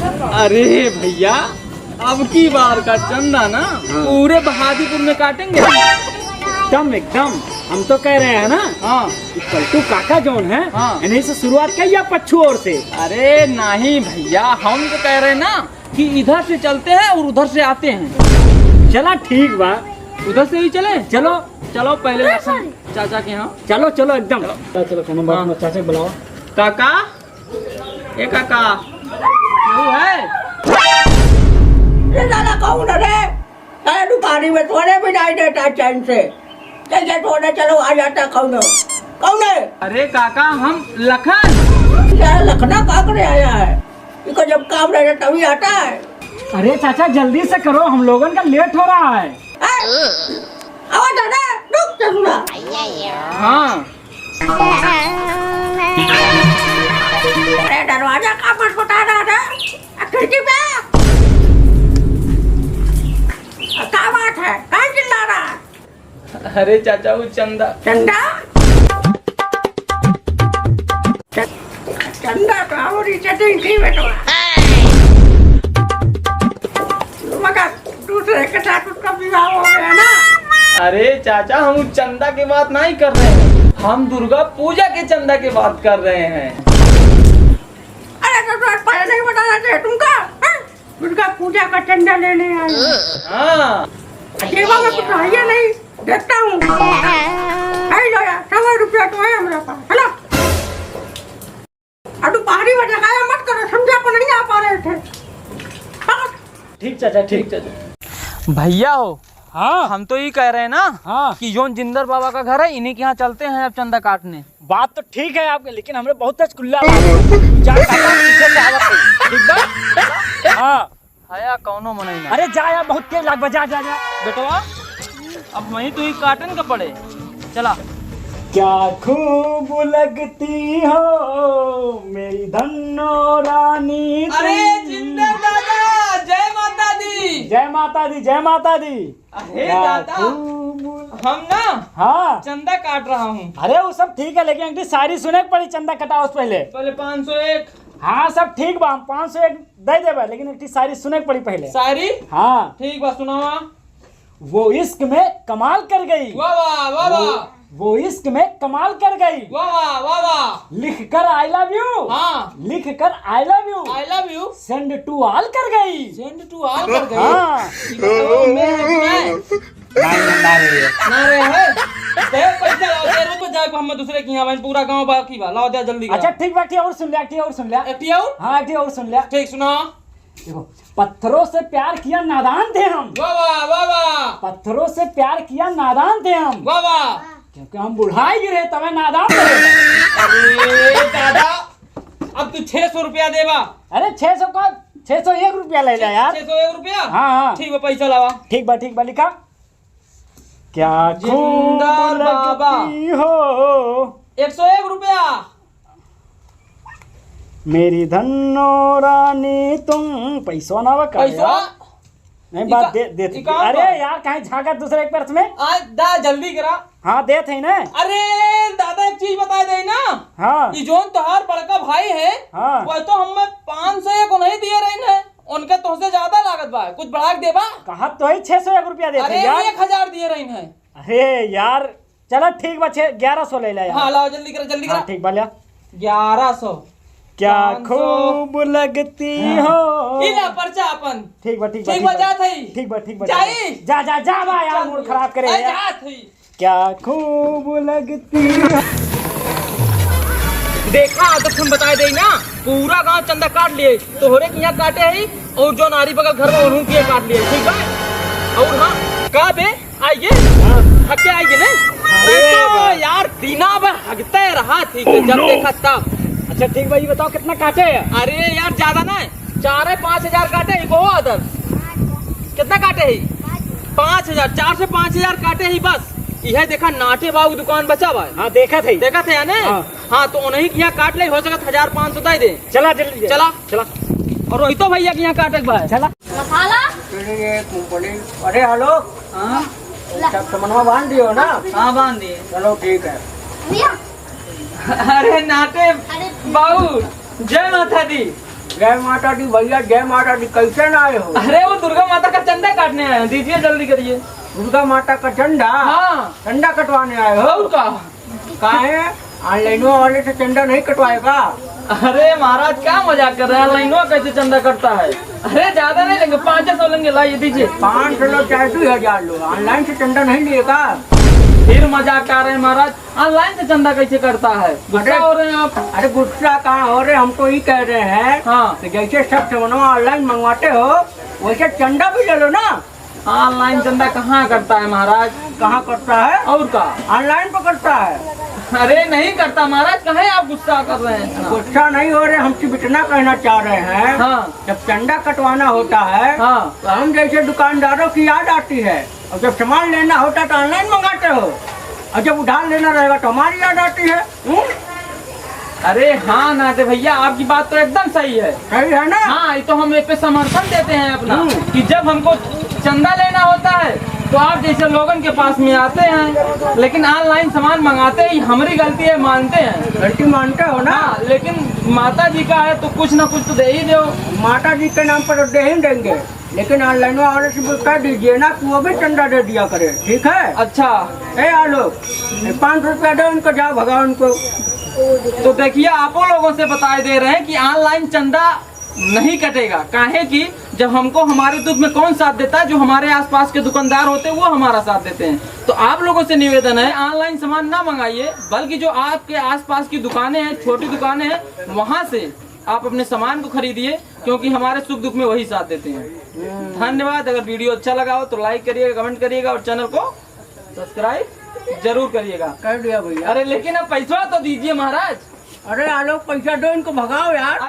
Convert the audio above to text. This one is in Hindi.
अरे भैया, अब की बार का चंदा ना पूरे बहादुरपुर में काटेंगे। एकदम एकदम, हम तो कह रहे हैं ना। हाँ, कि पलटू काका जोन है, हाँ, इन्हीं से शुरुआत करिए या पच्छू और से। अरे नहीं भैया, हम तो कह रहे हैं ना कि इधर से चलते हैं और उधर से आते हैं। चला ठीक बा, उधर से ही चले। चलो चलो पहले लक्षण चाचा के यहाँ। चलो चलो एकदम चलो कोनो बात नहीं, चाचा बुलाओ। काका, ए काका, क्यों है? ये दादा कौन है? अरे दुकानी में सोने भी नहीं देता चैन से। कैसे सोने चलो आ जाता कौन है? अरे काका, हम लखन। क्या लखना का करे आया है? इनको जब काम रहता तभी आता है। अरे चाचा जल्दी से करो, हम लोगों का लेट हो रहा है। आवाज दादा रुक जा सुना। हाँ, अरे दरवाजा का मत बता दादा, खिड़की पे क्या बात है? कहाँ चिल्ला रहा है? अरे चाचा वो चंदा। चंदा चंदा तो हमारी चटिंग थी बेटवा, मगर दूसरे के साथ उसका विवाह हो गया ना। अरे चाचा, हम उस चंदा की बात नहीं कर रहे हैं, हम दुर्गा पूजा के चंदा की बात कर रहे हैं। अरे तो पहले नहीं बताना चाहिए तुमका? दुर्गा पूजा का चंदा लेने आए। हाँ, जेबा में कुछ है नहीं, देखता हूँ। लो यार, 100 रुपया तो है मेरे पास। हेलो, अब बाहरी में जगाया मत करो, समझा को नहीं आ पा रहे थे। ठीक चाचा ठीक। चाचा भैया हो, हाँ हम तो ये कह रहे हैं ना हाँ, कि जोन जिंदर बाबा का घर है, इन्हीं के यहाँ चलते हैं अब चंदा काटने। बात तो ठीक है आपके, लेकिन हमरे बहुत तचकुल्ला जा काका पीछे से आवत है। ठीक बा? हाँ, हया कौनो मना ही ना। अरे जा यार, बहुत तेज लाग बजा जा। बेटवा, अब वहीं तो ही काटन का पड़े। चला। क्या खूब लगती हो मेरी धन्नो रानी तुम। अरे जिंदर दादा, जय माता दी। जय माता दी, जय माता दी। अरे क्या दादा, खूब। हम ना हाँ, चंदा काट रहा हूँ। अरे वो सब ठीक है, लेकिन एक शायरी सुने के पड़ी, चंदा कटाओ से पहले। पहले 501 हाँ सब ठीक बा, हम 501 दे देबे, लेकिन एक शायरी सुने के पड़ी पहले। शायरी? हाँ, ठीक बा, सुनावा। वो इश्क में कमाल कर गई। वाह वाह वाह वाह। वो इश्क में कमाल कर गई। वाह वाह वाह वाह। लिख कर आई लव यू। हाँ, लिख कर I love you. I love you send to all कर गई। सेंड टू ऑल कर गई। हाँ, ना रहे है। दे पैसा लाओ, दे रुपए जाए हम दूसरे की यहाँ पूरा गांव बाकी बा। लाओ दे जल्दी। अच्छा ठीक बाकी और सुन लिया, और सुन लिया। एक और? हाँ एक और सुन लिया। ठीक, सुना। देखो, पत्थरों से प्यार किया नादान थे हम। वाह वाह वाह वाह। पत्थरों से प्यार किया नादान थे हम, वाह वाह। क्योंकि हम बुढ़ाई गिरे तवे नादान थे। अरे दादा, अब तू 600 रुपया देवा। अरे 600 का 601 रुपया ले जा यार। 601 रुपया? हाँ हाँ ठीक बा, पैसा लावा। ठीक बा लिखा। क्या खूब जिंदार बाबा। लगती हो 101 रुपया। मेरी धन्नो रानी तुम। पैसा ना बका पैसा नहीं, बात दे अरे यार कहीं झाका दूसरे एक पर्स में। आज दा जल्दी करा। हाँ दे थे ना। अरे दादा, एक चीज बता दे ना। हाँ ये जोन तोहार बड़का भाई है, हाँ, वो तो हम 500 को नहीं दिए रही है, उनका तुमसे ज्यादा लागत बा, कुछ बढ़ा के देबा। कहा तो ही 601 रुपया देते अरे यार। 1000 दिए रही है। अरे यार चलो ठीक बा, 1100 ले ला यार। हाँ लाओ, जल्दी करा जल्दी करा। हाँ, ठीक बा लिया। 1100। क्या 500। खूब लगती हो। इला पर्चा अपन। ठीक बा ठीक बा, जा थई। ठीक बा जाई। जा बा यार, मूड खराब करे अरे यार। जा थई। क्या खूब लगती हो। देखा तो तुम बता दे ना, पूरा गांव चंदा काट लिए, तो होरे की यहाँ काटे है और जो नारी बगल घर में उन्होंने किए काट लिए। ठीक है? और हाँ, कहा बे आइए, हके आइए ना। तो यार दीना बे हगते रहा थी जब देखा तब। अच्छा ठीक भाई, बताओ कितना काटे है। अरे यार ज्यादा ना, 4-5 काटे ही बहुत अदर। कितना काटे ही? 5000, 4 से 5000 काटे ही बस। यह देखा नाटे बाबू दुकान बचा हुआ है। हाँ देखा थे यानी। हाँ तो उन्हीं की यहाँ काट ले, हो सका 1500 दे दे। चला जल्दी चला। और रोहितो भैया के यहाँ काटे के बाद। चला। अरे हेलो, हाँ सब सामानवा बांध दियो ना? हाँ बांध दिए। चलो ठीक है। अरे नाटे बाबू, जय माता दी। जय माता दी भैया, जय माता दी। कैसे ना आए हो? अरे वो दुर्गा माता का चंदा काटने आए हैं, दीजिए जल्दी करिए। दुर्गा माता का चंदा? हाँ। चंदा कटवाने आए हो? और का? काहे ऑनलाइन वाले से चंदा नहीं कटवाएगा? अरे महाराज क्या मजाक कर रहे हैं, लाइनों कैसे चंदा करता है? अरे ज्यादा नहीं लेंगे, 500 लेंगे, लाइए दीजिए। 500 लो चाहे 2000 लो, ऑनलाइन से चंदा नहीं लिएगा। फिर मजाक कर रहे हैं महाराज, ऑनलाइन से चंदा कैसे करता है? गुस्सा हो रहे हैं आप? अरे गुस्सा कहाँ हो रहे, हम तो ये कह रहे हैं हाँ। कि जैसे सब सामानवा ऑनलाइन मंगवाते हो वैसे चंदा भी ले लो ना। ऑनलाइन चंदा कहाँ करता है महाराज? कहाँ करता है? और का? ऑनलाइन पर करता है। अरे नहीं करता महाराज, कहे आप गुस्सा कर रहे हैं इतना? गुस्सा नहीं हो रहे, हम सिर्फ इतना कहना चाह रहे हैं हाँ। जब चंदा कटवाना होता है हाँ। तो हम जैसे दुकानदारों की याद आती है, और जब सामान लेना होता है तो ऑनलाइन मंगाते हो, और जब उधार लेना रहेगा तो हमारी याद आती है। अरे हाँ नाते भैया, आपकी बात तो एकदम सही है। सही है ना? हाँ, ये तो हम एक पे समर्थन देते हैं अपना, कि जब हमको चंदा लेना होता है तो आप जैसे लोगन के पास में आते हैं, लेकिन ऑनलाइन सामान मंगाते ही हमारी गलती है, मानते हैं। गलती मानते हो ना? हाँ, लेकिन माता जी का है तो कुछ ना कुछ तो दे ही दो। माता जी के नाम पर दे ही देंगे, लेकिन ऑनलाइन वाले से कह दीजिए ना कि वो भी चंदा दे दिया करे, ठीक है? अच्छा। आलो 500 रुपया दो उनको, जाओ भगाओ उनको। तो देखिए, आप लोगों से बताए दे रहे हैं कि ऑनलाइन चंदा नहीं कटेगा। काहे कि जब हमको हमारे दुख में कौन साथ देता है? जो हमारे आसपास के दुकानदार होते हैं वो हमारा साथ देते हैं। तो आप लोगों से निवेदन है, ऑनलाइन सामान ना मंगाइए, बल्कि जो आपके आसपास की दुकानें हैं, छोटी दुकानें हैं, वहां से आप अपने सामान को खरीदिए, क्योंकि हमारे सुख दुख में वही साथ देते हैं। धन्यवाद। अगर वीडियो अच्छा लगा हो तो लाइक करिएगा, कमेंट करिएगा और चैनल को सब्सक्राइब जरूर करिएगा। कर दिया भैया। अरे लेकिन अब पैसा तो दीजिए महाराज। अरे आलोक पैसा दो इनको, भगाओ यार।